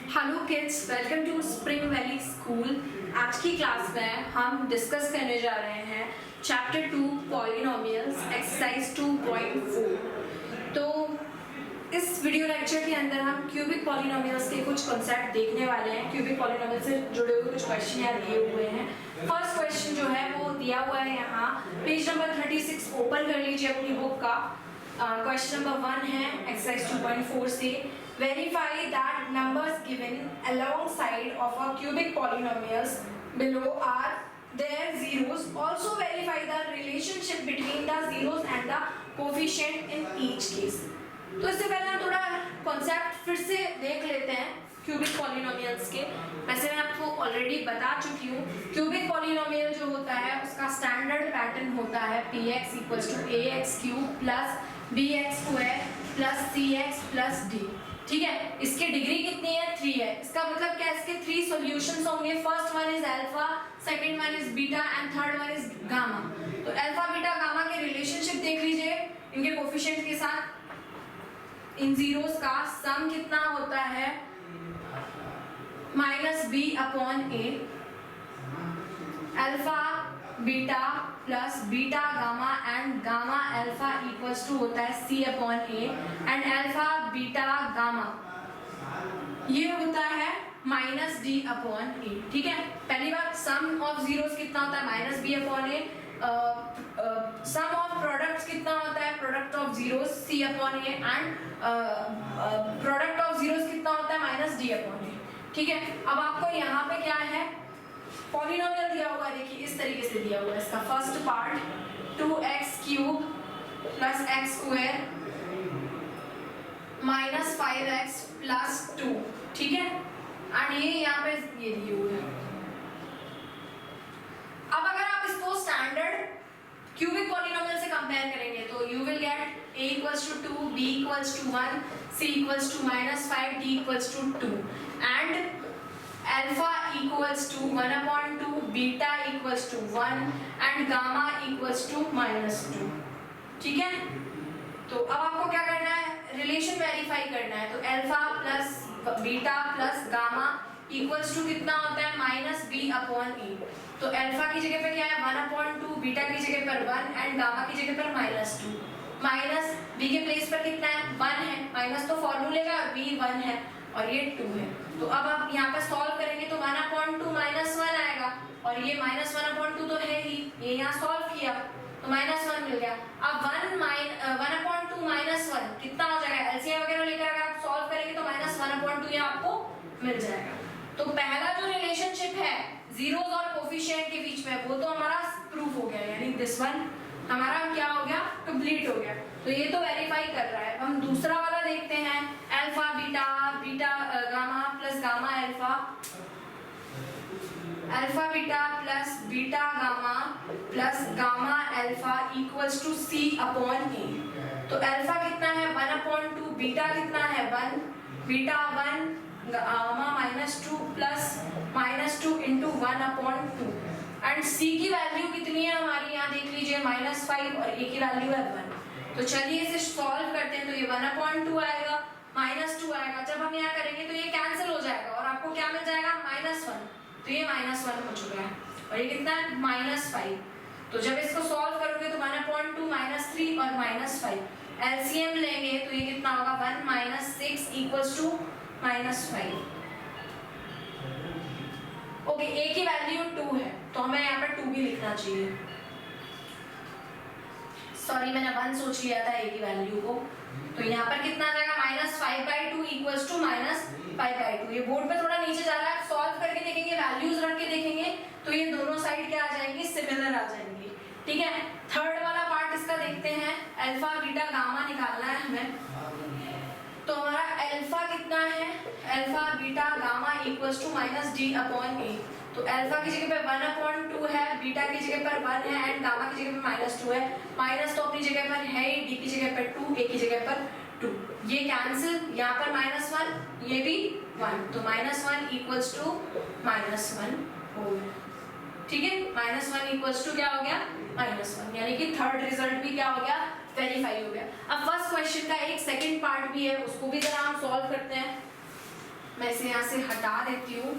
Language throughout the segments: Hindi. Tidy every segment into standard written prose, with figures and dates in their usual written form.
Hello kids, welcome to Spring Valley school. आज की क्लास में हम डिस्कस करने जा रहे हैं चैप्टर 2 पॉलिनोमियल्स एक्सरसाइज 2.4। तो इस वीडियो लेक्चर के अंदर हम क्यूबिक पॉलिनोमियल्स के कुछ कॉन्सेप्ट देखने वाले हैं। क्यूबिक पॉलिनोमियल से जुड़े हुए कुछ क्वेश्चन यहाँ दिए हुए हैं। फर्स्ट क्वेश्चन जो है वो दिया हुआ है यहाँ पेज नंबर 36 ओपन कर लीजिए अपनी बुक का। क्वेश्चन नंबर 1 है एक्सरसाइज 2.4 से verify that numbers given alongside of a cubic polynomials below are their zeros. Also verify the relationship between the zeros and the coefficient in each case. तो इससे पहले हम थोड़ा कॉन्सेप्ट फिर से देख लेते हैं क्यूबिक पॉलिनोमियल्स के। वैसे मैं आपको ऑलरेडी बता चुकी हूँ क्यूबिक पॉलिनोमियल जो होता है उसका स्टैंडर्ड पैटर्न होता है px equals to ax cube plus bx square plus cx plus d। ठीक है, इसकी डिग्री कितनी है? 3 है। इसका मतलब क्या? इसके 3 सॉल्यूशंस होंगे। First one is alpha, second one is beta and third one is gamma. तो अल्फा बीटा गामा के रिलेशनशिप देख लीजिए इनके कोफिशिएंट के साथ। इन जीरोस का सम कितना होता है? -b/a। Alpha beta plus beta gamma and gamma alpha equals to होता है c/a and alpha beta gamma ये होता है -d/a। ठीक है, पहली बात सम ऑफ जीरोस कितना होता है? -b/a। सम ऑफ प्रोडक्ट्स कितना होता है? Product of zeros c/a and product of zeros कितना होता है? -d/a। ठीक है, अब आपको यहाँ पे क्या है? पॉलिनोमियल दिया हुआ है, देखिए इस तरीके से दिया हुआ है। इसका first part 2x cube plus x square minus 5x plus 2। ठीक है, एंड ये यहाँ पे ये दिए हुए हैं। अब अगर आप इसको स्टैंडर्ड क्यूबिक पॉलिनोमियल से कंपेयर करेंगे तो you will get a equals to 2, b equals to 1, c equals to -5, d equals to 2 and alpha equals to 1/2, beta equals to 1 and gamma equals to -2। ठीक है, तो अब आपको क्या करना है? रिलेशन वेरीफाई करना है। तो alpha plus beta plus gamma equals to कितना होता है? -b/a। तो अल्फा की जगह पे क्या है? 1/2, बीटा की जगह पर 1 एंड गामा की जगह पर -2। माइनस b के प्लेस पर कितना है? 1 है। माइनस तो फॉर्मूले का b 1 है और ये 2 है। तो अब आप यहाँ पर सॉल्व करेंगे तो 1/2 -1 आएगा और ये -1/2 तो है ही, ये यहाँ सॉल्व किया तो -1 मिल गया। अब 1/2 -1 कितना हो जाएगा? एलसीएम वगैरह लेकर अगर आप सॉल्व करेंगे तो -1/2 यहाँ आपको मिल जाएगा। तो पहला जो रिलेशनशिप है जीरोस और कोफिशिएंट के बीच में वो तो हमारा प्रूफ हो गया, यानी दिस वन हमारा क्या हो गया? कंप्लीट हो गया। तो ये तो वेरीफाई कर रहा है। हम दूसरा वाला देखते हैं alpha beta beta gamma plus gamma alpha, alpha beta plus beta gamma plus gamma alpha equals to c/a। तो अल्फा कितना है? 1/2, बीटा कितना है? 1, beta 1, gamma -2 plus -2 into 1/2 and c की वैल्यू कितनी है हमारी? यहाँ देख लीजिए -5 और a की वैल्यू है 1। तो चलिए इसे सॉल्व करते हैं। तो ये 1/2 आएगा, -2 आएगा। जब हम यहाँ करेंगे तो ये कैंसिल हो जाएगा और आपको क्या मिल जाएगा? -1। तो ये -1 हो चुका है और ये कितना है? -5। तो जब इसको सॉल्व करोगे तो 1/2 -3 और -5 एलसीएम लेंगे तो ये कितना होगा? 1 - 6 इक्वल्स टू -5। ओके, a की वैल्यू 2 है तो हमें यहाँ पर 2 भी लिखना चाहिए। सॉरी, मैंने 1 सोच लिया था a की वैल्यू को। तो यहाँ पर कितना आ जाएगा? -5/2 इक्वल्स टू -5/2। ये बोर्ड पे थोड़ा नीचे जा रहा है, सॉल्व करके देखेंगे, वैल्यूज रख के देखेंगे तो ये दोनों साइड क्या आ जाएंगी? सिमिलर आ जाएंगी। ठीक है, थर्ड वाला पार्ट इसका देखते हैं। अल्फा बीटा गामा निकालना है हमें। तो हमारा अल्फा कितना है? Alpha beta gamma equals to -d/a। तो अल्फा की जगह पे 1/2 है, बीटा की जगह पर 1 है एंड गामा की जगह पे -2 है। माइनस तो अपनी जगह पर है ही, डी की जगह पर 2, ए की जगह पर 2। ये कैंसिल, यहाँ पर -1, ये भी 1, तो -1 इक्वल्स टू -1 हो गया। ठीक है, -1 इक्वल्स टू क्या हो गया? -1, यानी कि थर्ड रिजल्ट भी क्या हो गया? वेरीफाई हो गया। अब फर्स्ट क्वेश्चन का एक सेकंड पार्ट भी है, उसको भी जरा हम सॉल्व करते हैं। मैं इसे यहाँ से हटा देती हूँ।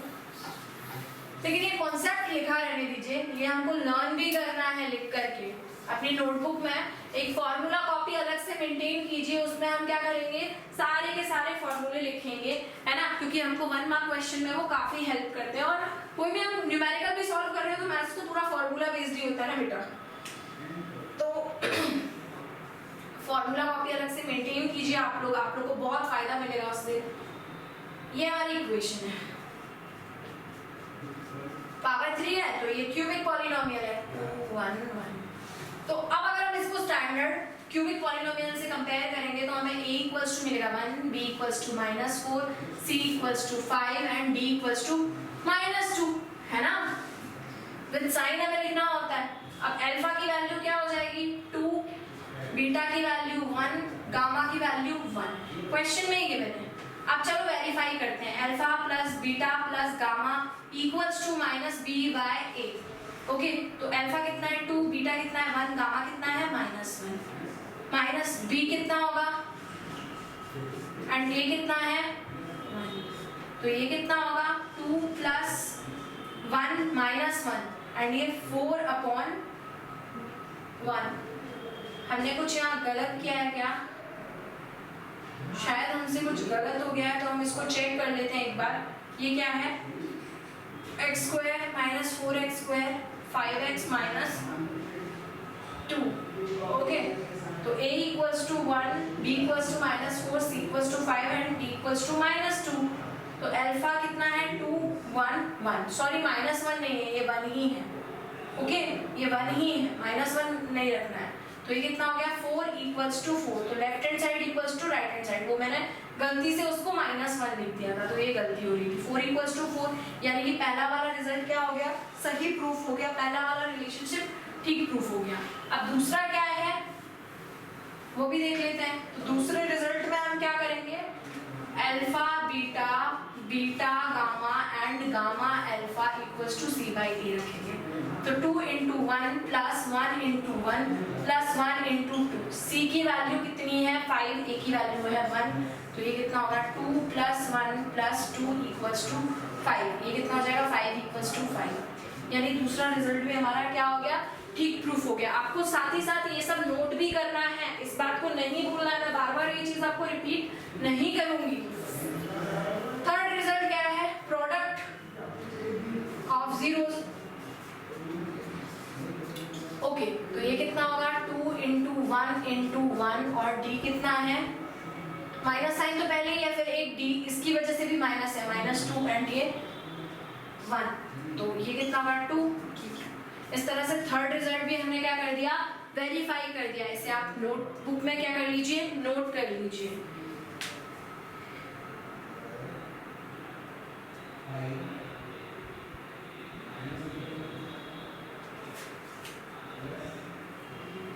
लेकिन ये कॉन्सेप्ट लिखा रहने दीजिए, ये हमको लर्न भी करना है लिख करके। अपनी नोटबुक में एक फॉर्मूला कॉपी अलग से मेंटेन कीजिए, उसमें हम क्या करेंगे, सारे के सारे फॉर्मूले लिखेंगे, है ना, क्योंकि हमको 1 मार्क क्वेश्चन में वो काफी हेल्प करते हैं। और कोई भी हम न्यूमेरिकल भी सॉल्व कर रहे हो तो मैथ्स तो पूरा फॉर्मूला बेस्ड ही होता है ना बेटा, तो फॉर्मूला कॉपी अलग से मेंटेन कीजिए आप लोग को बहुत फायदा मिलेगा उससे। ये हमारी इक्वेशन है, पावर 3 है तो ये क्यूबिक पॉलिनोमियल है 2 1 1। तो अब अगर हम इसको स्टैंडर्ड क्यूबिक पॉलिनोमियल से कंपेयर करेंगे तो हमें a इक्वल्स टू मिलेगा 1, b equals to -4, c equals to 5 and d equals to -2, है ना। विद साइन हमें लिखना होता है। अब अल्फा की वैल्यू क्या हो जाएगी 2, बीटा की वैल्यू 1, गामा की वैल्यू 1, क्वेश्चन में ही गिवन है। अब चलो वेरीफाई करते हैं, alpha plus beta plus gamma equals to -b/a। Okay, तो अल्फा कितना है 2, बीटा कितना है 1, गामा कितना है -1, माइनस b कितना होगा एंड a कितना है 1, तो ये कितना होगा 2 + 1 -1 एंड ये 4/1। हमने कुछ यहाँ गलत किया है क्या, शायद हमसे कुछ गलत हो गया है, तो हम इसको चेक कर लेते हैं एक बार। ये क्या है x² - 4x² 5x - 2। ओके, तो a equals to 1, b equals to -4, c equals to 5 and d equals to -2। तो अल्फा कितना है 2 1 1, सॉरी -1 नहीं है, ये 1 ही है। ओके, ये 1 ही है, -1 नहीं रखना है। तो ये कितना हो गया 4 इक्वल्स टू 4, तो left hand side equals to right hand side, वो मैंने गलती से उसको -1 लिख दिया था, तो ये गलती हो रही थी। 4 इक्वल्स टू 4, यानी कि पहला वाला रिजल्ट क्या हो गया, सही प्रूफ हो गया, पहला वाला रिलेशनशिप ठीक प्रूफ हो गया। अब दूसरा क्या है वो भी देख लेते हैं। तो दूसरे रिजल्ट में हम क्या करेंगे, alpha beta, beta gamma and gamma alpha equals to c/a रखेंगे। तो 2 × 1 + 1 × 1 + 1 × 2, c की वैल्यू कितनी है 5, a की वैल्यू है 1, तो ये कितना होगा 2 + 1 + 2 = 5, ये कितना हो जाएगा 5 = 5। यानी दूसरा रिजल्ट भी हमारा क्या हो गया, ठीक प्रूफ हो गया। आपको साथ ही साथ ये सब नोट भी करना है, इस बात को नहीं भूलना है, मैं बार बार ये चीज आपको रिपीट नहीं करूंगी। थर्ड रिजल्ट क्या है, प्रोडक्ट ऑफ जीरोस। ओके, तो ये कितना होगा 2 × 1 × 1 और d कितना है, माइनस साइन तो पहले ही है, फिर एक d इसकी वजह से भी माइनस है, -2 एंड ये 1, तो ये कितना होगा 2। इस तरह से थर्ड रिजल्ट भी हमने क्या कर दिया, वेरीफाई कर दिया। इसे आप नोटबुक में क्या कर लीजिए, नोट कर लीजिए।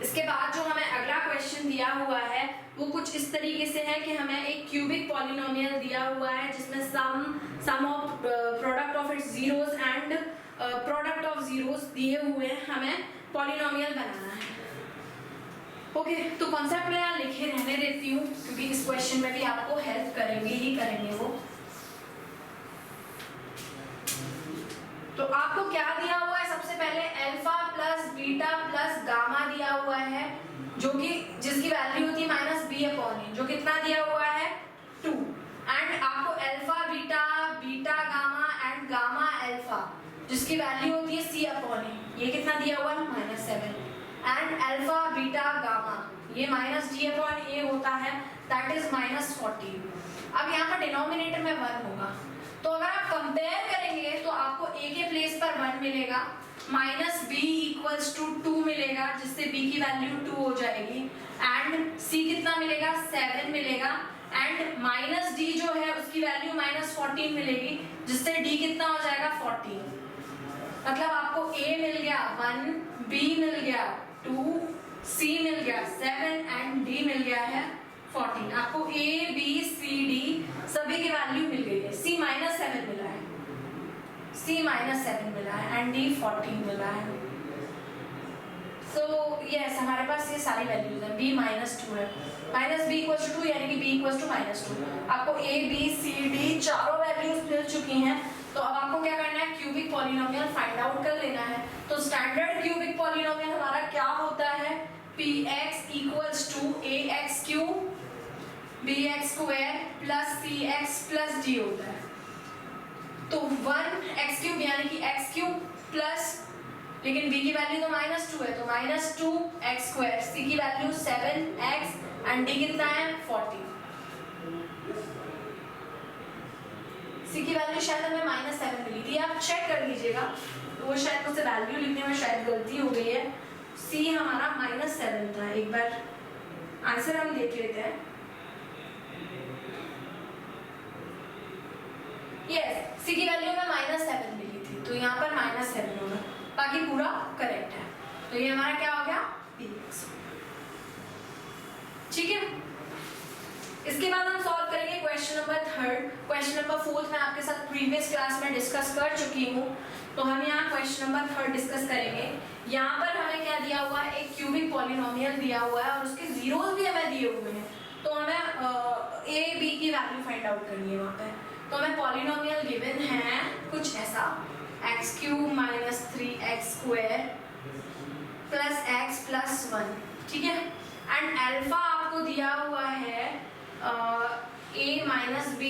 इसके बाद जो हमें अगला क्वेश्चन दिया हुआ है वो कुछ इस तरीके से है कि हमें एक क्यूबिक पॉलिनोमियल दिया हुआ है जिसमें sum of product of its zeros and product of zeros दिए हुए हैं, हमें पॉलिनोमियल बनाना है। ओके, तो कॉन्सेप्ट में यहाँ लिखे रहने देती हूँ क्योंकि इस क्वेश्चन में भी आपको हेल्प करेंगे वो। तो आपको क्या दिया हुआ है, सबसे पहले alpha plus beta plus gamma दिया हुआ है, जो कि जिसकी वैल्यू होती है -b/a, जो कितना दिया हुआ है 2, एंड आपको alpha beta, beta gamma and gamma alpha जिसकी वैल्यू होती है c/a, ये कितना दिया हुआ है -7, एंड अल्फा बीटा गामा ये -d/a होता है, दैट इज -14। अब यहाँ पर डिनोमिनेटर में 1 होगा, तो अगर आप कंपेयर करेंगे तो आपको a के प्लेस पर 1 मिलेगा, -b = 2 मिलेगा जिससे b की वैल्यू 2 हो जाएगी, एंड c कितना मिलेगा 7 मिलेगा, एंड -d जो है उसकी वैल्यू -14 मिलेगी जिससे d कितना हो जाएगा 14। मतलब आपको a मिल गया 1, b मिल गया 2, c मिल गया 7 एंड d मिल गया है 14। आपको a b c d सभी की वैल्यू मिल गई है। c -7 मिला है, c -7 मिला है एंड d 14 मिला है। सो यस, हमारे पास ये सारी वैल्यूज हैं। b -2 है, -b = 2 यानी कि b = -2। आपको a b c d चारों वैल्यू चुकी हैं, तो अब आपको क्या करना है, क्यूबिक पॉलिनोमियल फाइंड आउट कर लेना है। तो स्टैंडर्ड क्यूबिक पॉलिनोमियल हमारा क्या होता है, px equals to ax cube bx square plus cx plus d होता है। तो 1x क्यूब यानी कि x क्यूब प्लस, लेकिन b की वैल्यू तो -2 है, तो -2x स्क्वायर, c की वैल्यू 7x एंड d कितना है 40। c की वैल्यू शायद हमें -7 मिली थी, आप चेक कर लीजिएगा, तो वो शायद मुझसे वैल्यू लिखने में शायद गलती हो गई है। c हमारा -7 था, एक बार आंसर हम देख लेते हैं। यस, c की वैल्यू में -7 मिली थी, तो यहाँ पर -7 होगा, बाकी पूरा करेक्ट है। तो ये हमारा क्या हो गया, px। ठीक है, इसके बाद हम सॉल्व करेंगे क्वेश्चन नंबर 3। क्वेश्चन नंबर 4 मैं आपके साथ प्रीवियस क्लास में डिस्कस कर चुकी हूँ, तो हम यहाँ क्वेश्चन नंबर 3 डिस्कस करेंगे। यहाँ पर हमें क्या दिया हुआ है, एक क्यूबिक पॉलिनोमियल दिया हुआ है और उसके जीरोस भी हमें दिए हुए हैं, तो हमें a b की वैल्यू फाइंड आउट करनी है वहाँ पे। तो हमें पॉलिनोमियल गिवन है कुछ ऐसा, x cube minus 3x square plus x plus 1, ठीक है, एंड अल्फा आपको दिया हुआ है a minus b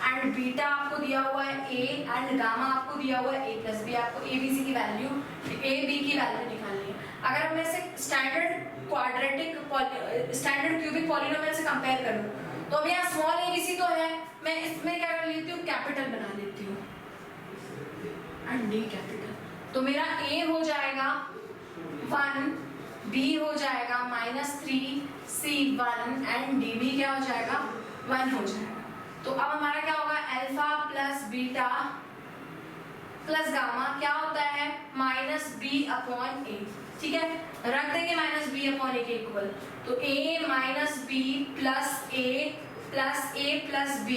and beta आपको दिया हुआ है a एंड गामा आपको दिया हुआ है a प्लस b। आपको a b c की वैल्यू, a b की वैल्यू निकालनी है। अगर मैं इसे standard quadratic standard cubic polynomial से कंपेयर करूँ, तो अब यहाँ स्मॉल a b c तो है, मैं इसमें क्या कर लेती हूँ, कैपिटल बना लेती हूँ एंड d कैपिटल। तो मेरा a हो जाएगा 1, b हो जाएगा -3, c 1 एंड d भी क्या हो जाएगा 1 हो जाएगा। तो अब हमारा क्या होगा, alpha plus beta plus gamma क्या होता है, -b/a, ठीक है, रख देंगे -b/a के इक्वल। तो a minus b plus a plus b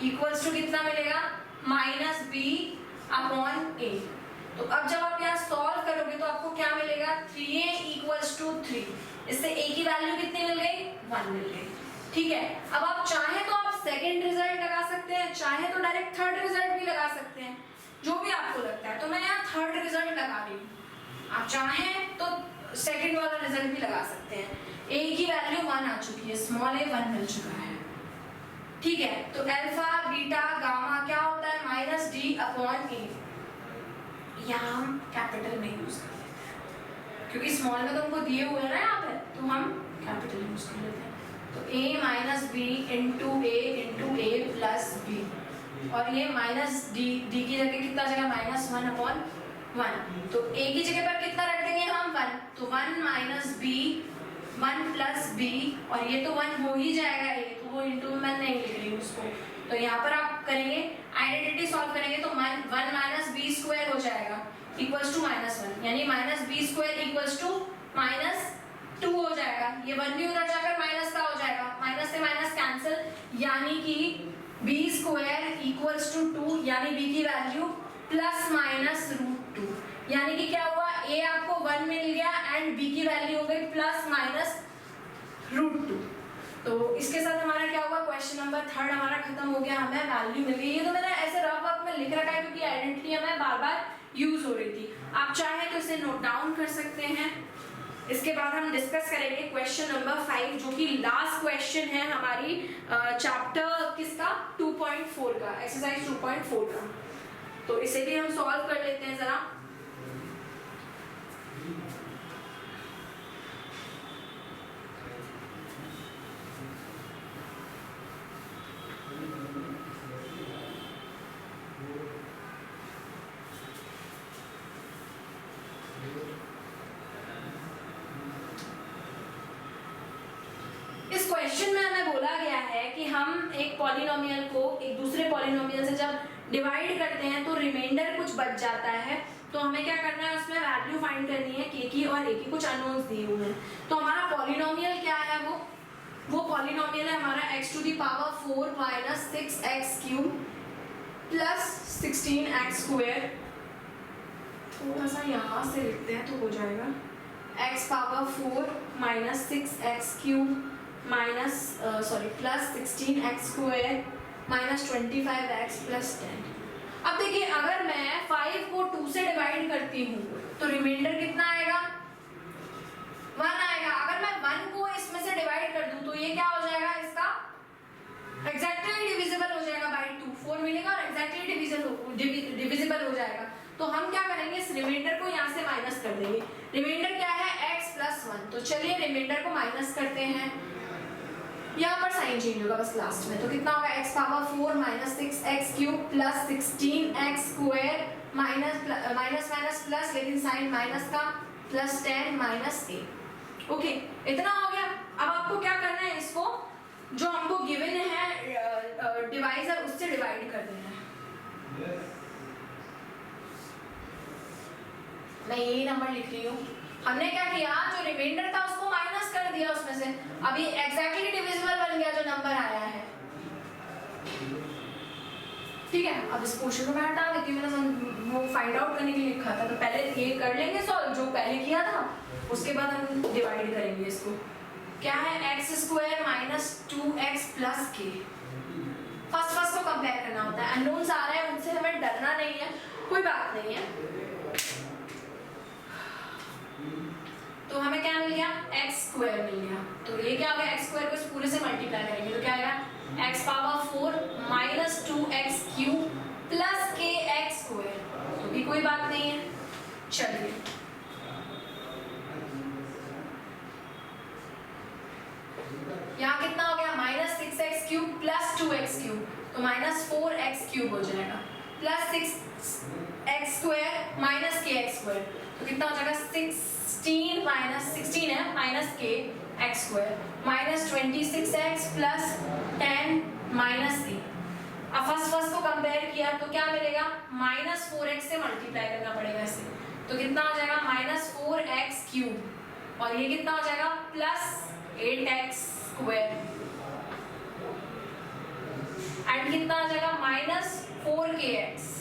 equals to कितना मिलेगा, -b/a। तो अब जब आप यहाँ सॉल्व करोगे तो आपको क्या मिलेगा, 3a इक्वल्स टू 3। इससे a की वैल्यू कितनी मिल गई, 1 मिल गई। ठीक है, अब आप चाहे तो आप सेकंड रिजल्ट लगा सकते हैं, चाहे तो डायरेक्ट थर्ड रिजल्ट भी लगा सकते हैं, जो भी आपको लगता है। तो मैं यहाँ थर्ड रिजल्ट लगा रही हूँ, आप चाहें तो सेकंड वाला रिजल्ट भी लगा सकते हैं। a की वैल्यू 1 आ चुकी है, स्मॉल a 1 मिल चुका है। ठीक है, तो अल्फा बीटा गामा क्या होता है, -d/a। यहाँ हम कैपिटल नहीं यूज कर लेते हैं, क्योंकि स्मॉल में तो हमको दिए हुए हैं ना यहाँ पे, तो हम कैपिटल यूज कर लेते हैं। तो a minus b into a plus b, और ये माइनस d की जगह कितना जगह, -1/1। तो a की जगह पर कितना रख देंगे हम, 1। तो 1 माइनस b 1 प्लस b, और ये तो 1 हो ही जाएगा a, तो वो इंटू मैं नहीं लिख रही हूँ उसको। तो यहाँ पर आप करेंगे आइडेंटिटी सॉल्व करेंगे तो 1 माइनस b स्क्वायर हो जाएगा इक्वल्स टू -1, यानी -b स्क्वायर इक्वल्स टू -2 हो जाएगा। ये 1 भी उधर जाकर माइनस का हो जाएगा, माइनस से माइनस कैंसिल, यानी कि b स्क्वायर इक्वल्स टू 2, यानी b की वैल्यू ±√2। यानी कि क्या हुआ, a आपको 1 मिल गया एंड b की वैल्यू हो गई ±√2। तो इसके साथ हमारा क्या हुआ, क्वेश्चन नंबर 3 हमारा खत्म हो गया, हमें वैल्यू मिल गई। ये तो मैंने ऐसे रफ वर्क में लिख रखा है क्योंकि आइडेंटिटी हमें बार बार यूज हो रही थी। आप चाहे तो इसे नोट डाउन कर सकते हैं। इसके बाद हम डिस्कस करेंगे क्वेश्चन नंबर 5, जो कि लास्ट क्वेश्चन है हमारी चैप्टर किसका, 2.4 का, एक्सरसाइज 2.4 का। तो इसे भी हम सॉल्व कर लेते हैं जरा। इस क्वेश्चन में हमें बोला गया है कि हम एक पॉलिनोमियल को एक दूसरे पॉलिनोमियल से जब डिवाइड करते हैं तो रिमाइंडर कुछ बच जाता है, तो हमें क्या करना है, उसमें वैल्यू फाइंड करनी है k की और a की। कुछ अननोन्स दिए हुए हैं, तो हमारा पॉलिनोमियल क्या है, वो पॉलिनोमियल है हमारा x⁴ minus 6x³ plus 16x²। थोड़ा सा यहाँ से लिखते हैं तो हो जाएगा, x⁴ minus 6x³ plus 16x² minus 25x plus 10। अब देखिए अगर मैं 5 को 2 से डिवाइड करती हूँ तो रिमाइंडर कितना आएगा, 1 आएगा। अगर मैं 1 को इसमें से डिवाइड कर दूँ तो ये क्या हो जाएगा, इसका एग्जैक्टली डिविजिबल हो जाएगा बाय 2, 4 मिलेगा और एग्जैक्टली डिविजिबल हो जाएगा। तो हम क्या करेंगे, इस रिमाइंडर को यहाँ से माइनस कर देंगे। रिमाइंडर क्या है, x प्लस 1। तो चलिए रिमाइंडर को माइनस करते हैं, यहाँ पर साइन चेंज होगा बस लास्ट में। तो कितना होगा, x power 4 minus 6x cube plus 16x square minus minus plus, लेकिन साइन माइनस का, प्लस 10 माइनस a। ओके, इतना हो गया। अब आपको क्या करना है, इसको जो हमको गिवन है डिवाइजर उससे डिवाइड कर देना है। मैं यही नंबर लिख रही हूँ। हमने क्या किया, जो रिमाइंडर था उसको माइनस कर दिया उसमें से, अभी एग्जैक्टली डिविजिबल बन गया जो नंबर आया है। ठीक है, अब इस क्वेश्चन को मैं हटा देती हूँ, मैंने वो फाइंड आउट करने के लिए लिखा था। तो पहले ये कर लेंगे सॉल्व जो पहले किया था, उसके बाद हम डिवाइड करेंगे इसको। क्या है, x square minus 2x plus के। फर्स्ट को कंपेयर करना होता है, अननोन्स आ रहे हैं उनसे हमें डरना नहीं है, कोई बात नहीं है। तो हमें क्या मिल गया, एक्स स्क्वायर मिल गया। तो ये क्या होगा, एक्स स्क्वायर को इस पूरे से मल्टीप्लाई करेंगे तो क्या आएगा, x power 4 minus 2x cube plus के एक्स स्क्वायर। तो भी कोई बात नहीं है। चलिए यहाँ कितना हो गया, minus 6x cube plus 2x cube, तो माइनस 4x क्यूब हो जाएगा, प्लस 6x स्क्वायर माइनस के एक्स स्क्वायर। तो कितना हो जाएगा, 16 माइनस 16 है माइनस के x square minus 26x plus 10 minus a। अब फर्स्ट को कंपेयर किया तो क्या मिलेगा, माइनस 4x से मल्टीप्लाई करना पड़ेगा इसे। तो कितना हो जाएगा, माइनस 4x क्यूब, और ये कितना हो जाएगा, प्लस 8x स्क्वायर, एंड कितना आ जाएगा, माइनस 4kx।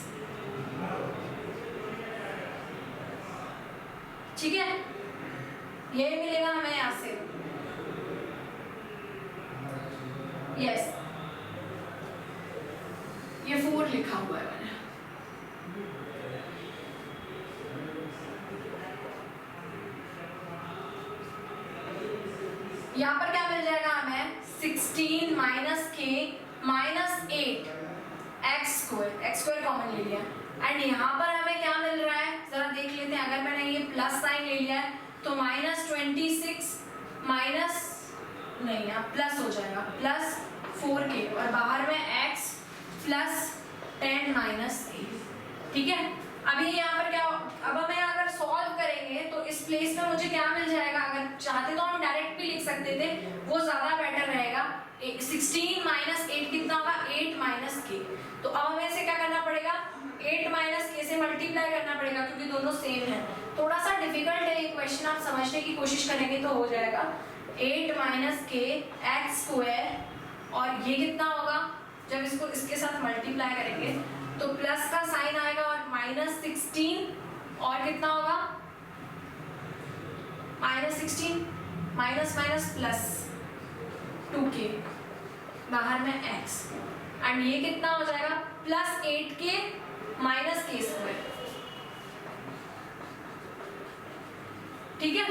ठीक है, ये मिलेगा हमें यहां से। यस, ये 4 लिखा हुआ है मैंने। यहाँ पर क्या मिल जाएगा हमें, 16 माइनस के माइनस 8 एक्स स्क्वायर कॉमन ले लिया, एंड यहाँ पर हमें क्या मिल रहा है जरा देख लेते हैं। अगर मैंने ये प्लस साइन ले लिया है तो माइनस 26 माइनस नहीं, यहाँ प्लस हो जाएगा, प्लस 4k, और बाहर में x प्लस 10 माइनस a। ठीक है, अभी यहाँ पर क्या, अब हमें अगर सॉल्व करेंगे तो इस प्लेस में मुझे क्या मिल जाएगा, अगर चाहते तो हम डायरेक्ट भी लिख सकते थे, वो ज्यादा बेटर रहेगा। 16 माइनस 8 कितना होगा, 8 माइनस के। तो अब हमें इसे क्या करना पड़ेगा, 8 माइनस के से मल्टीप्लाई करना पड़ेगा, क्योंकि दोनों सेम है। थोड़ा सा डिफिकल्ट है ये क्वेश्चन, आप समझने की कोशिश करेंगे तो हो जाएगा। 8 माइनस के एक्स स्क्वायर, और ये कितना होगा, जब इसको इसके साथ मल्टीप्लाई करेंगे तो प्लस का साइन आएगा और माइनस 16, और कितना होगा, minus 16 minus minus plus 2k, बाहर में x, एंड ये कितना हो जाएगा, प्लस 8k माइनस के स्क्वायर। ठीक है,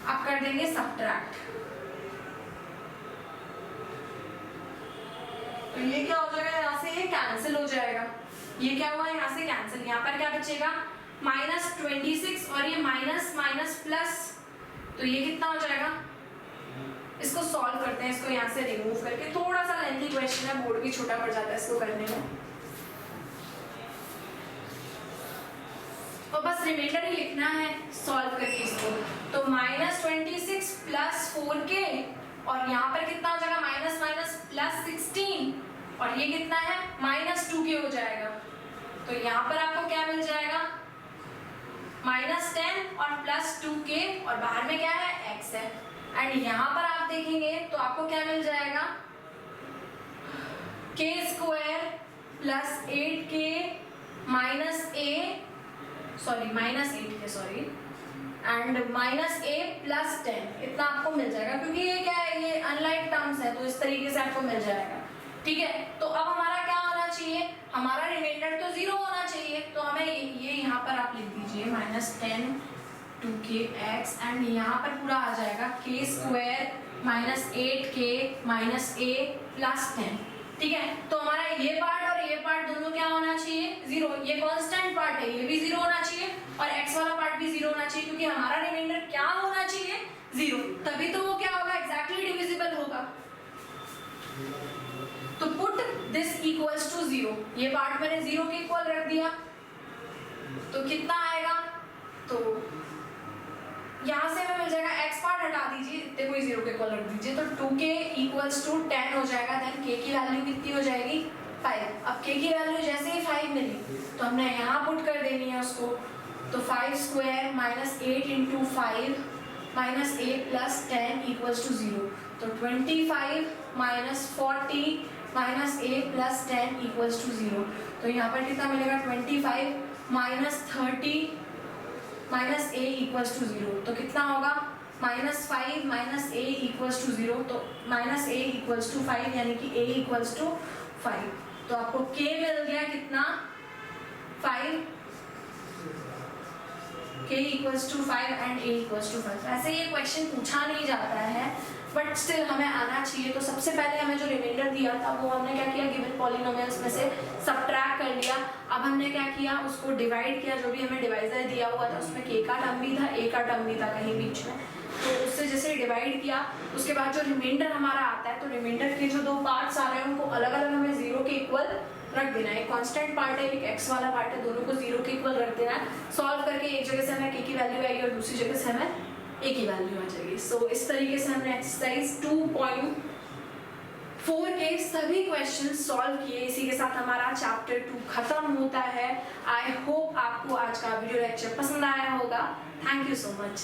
अब कर देंगे सब्ट्रैक्ट। तो ये क्या हो जाएगा, यहाँ से ये कैंसिल हो जाएगा, ये क्या हुआ यहाँ से कैंसिल। यहाँ पर क्या बचेगा, माइनस 26, और ये माइनस माइनस प्लस, तो ये कितना हो जाएगा। इसको सॉल्व करते हैं, इसको यहाँ से रिमूव करके। थोड़ा सा लेंथी क्वेश्चन है, बोर्ड भी छोटा पड़ जाता है इसको करने में, तो बस रिमाइंडर ही लिखना है सॉल्व करके इसको। तो माइनस 26 प्लस 4k, और यहाँ पर कितना हो जाएगा, माइनस माइनस प्लस 16, और ये कितना है, माइनस 2k हो जाएगा। तो यहाँ पर आपको क्या मिल जाएगा, माइनस 10 और प्लस 2k, और बाहर में क्या है, x है। एंड यहाँ पर आप देखेंगे तो आपको क्या मिल जाएगा, k square plus 8k minus a, sorry minus 8k, sorry, and minus a plus 10, इतना आपको मिल जाएगा। क्योंकि ये क्या है, ये अनलाइक टर्म्स है, तो इस तरीके से आपको मिल जाएगा। ठीक है, तो अब हमारा क्या होना चाहिए, हमारा रिमाइंडर तो 0 होना चाहिए, तो हमें ये यहाँ पर आप लिख दीजिए -10 2kx एंड यहाँ पर पूरा आ जाएगा k square -8k -a plus 10। ठीक है, तो हमारा ये पार्ट और ये पार्ट दोनों क्या होना चाहिए, 0। ये कांस्टेंट पार्ट है, ये भी 0 होना चाहिए और x वाला पार्ट भी 0 होना चाहिए, क्योंकि हमारा रिमाइंडर क्या होना चाहिए, 0, तभी तो वो क्या होगा, एग्जैक्टली डिविजिबल होगा। तो पुट दिस इक्वल्स टू 0, ये पार्ट मैंने 0 के इक्वल रख दिया, तो कितना आएगा, तो यहाँ से हमें मिल जाएगा, x पार्ट हटा दीजिए, इतने कोई 0 के इक्वल रख दीजिए, तो 2k इक्वल्स टू 10 हो जाएगा। देन k की वैल्यू कितनी हो जाएगी, 5। अब k की वैल्यू जैसे ही 5 मिली तो हमने यहाँ पुट कर देनी है उसको, तो 5 square -8 into 5 -a plus 10 equals to 0, तो 25 -40 -a प्लस 10 इक्वल्स टू 0। तो यहाँ पर कितना मिलेगा, 25 -30 -a इक्वल्स टू 0, तो कितना होगा, -5 -a इक्वल्स टू 0, तो -a इक्वल्स टू 5, यानी कि a इक्वल्स टू 5। तो आपको k मिल गया कितना, 5, k equals to 5 and a equals to 5। ऐसे ये क्वेश्चन पूछा नहीं जाता है, बट स्टिल हमें आना चाहिए। तो सबसे पहले हमें जो रिमाइंडर दिया था वो हमने क्या किया, गिवन पॉलिनोमियल्स में से सबट्रैक्ट कर लिया। अब हमने क्या किया, उसको डिवाइड किया, जो भी हमें डिवाइजर दिया हुआ था उसमें k का टर्म भी था, a का टर्म भी था कहीं बीच में, तो उससे जैसे डिवाइड किया उसके बाद जो रिमाइंडर हमारा आता है, तो रिमाइंडर के जो 2 पार्ट्स आ रहे हैं उनको अलग अलग हमें 0 के इक्वल रख देना है। एक कांस्टेंट पार्ट है, एक x वाला पार्ट है, दोनों को 0 के इक्वल रख देना है। सॉल्व करके एक जगह से हमें k की वैल्यू आएगी और दूसरी जगह से हमें a की वैल्यू आ जाएगी। सो इस तरीके से हमने एक्सरसाइज 2.4 के सभी क्वेश्चन सॉल्व किए। इसी के साथ हमारा चैप्टर 2 खत्म होता है। आई होप आपको आज का वीडियो लेक्चर पसंद आया होगा। Thank you so much.